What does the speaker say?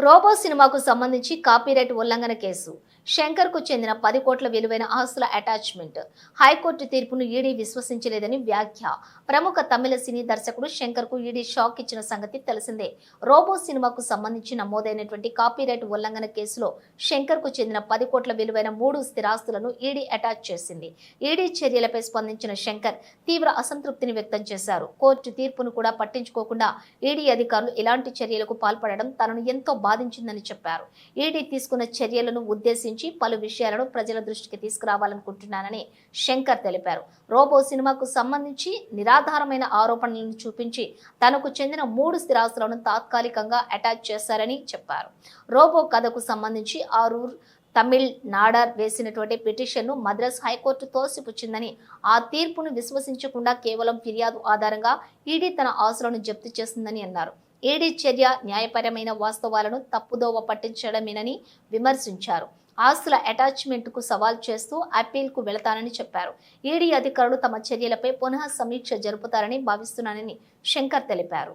Robo సినిమాకు సంబంధించి copyright ఉల్లంఘన కేసు. శంకర్ కు చెందిన 10 కోట్ల విలువైన ఆస్తుల అటాచ్మెంట్. హైకోర్టు తీర్పును ఈడీ విశ్వసించలేదని వ్యాఖ్య. ప్రముఖ తమిళ సినీ దర్శకుడు శంకర్ కు ఈడీ షాక్ ఇచ్చిన సంగతి తెలిసిందే. రోబో సినిమాకు సంబంధించి నమోదైనటువంటి కాపీరైట్ ఉల్లంఘన కేసులో శంకర్ కు చెందిన 10 కోట్ల విలువైన 3 స్థిరాస్తులను ఈడీ అటాచ్ చేసింది. ఈడీ చర్యలపై స్పందించిన శంకర్ తీవ్ర అసంతృప్తిని వ్యక్తం చేశారు. కోర్టు తీర్పును కూడా పట్టించుకోకుండా ఈడీ అధికారులు ఇలాంటి చర్యలకు పాల్పడడం తనను ఎంతో బాధించిందని చెప్పారు. ఈడీ తీసుకున్న చర్యలను ఉద్దేశించి పలు విషయాలను ప్రజల దృష్టికి తీసుకురావాలనుకుంటున్నానని శంకర్ తెలిపారు. రోబో సినిమాకు సంబంధించి నిరాధారమైన ఆరోపణలను చూపించి తనకు చెందిన 3 స్థిరాస్తులను తాత్కాలికంగా అటాచ్ చేశారని చెప్పారు. రోబో కథకు సంబంధించి ఆరూర్ తమిళ్ నాడార్ వేసినటువంటి పిటిషన్ను మద్రాస్ హైకోర్టు తోసిపుచ్చిందని, ఆ తీర్పును విశ్వసించకుండా కేవలం ఫిర్యాదు ఆధారంగా ఈడీ తన ఆస్తులను జప్తు చేసిందని అన్నారు. ఈడీ చర్య న్యాయపరమైన వాస్తవాలను తప్పుదోవ పట్టించడమేనని విమర్శించారు. ఆస్తుల అటాచ్మెంట్ కు సవాల్ చేస్తూ అప్పీల్ కు వెళతానని చెప్పారు. ఈడీ అధికారులు తమ చర్యలపై పునః సమీక్ష జరుపుతారని భావిస్తున్నానని శంకర్ తెలిపారు.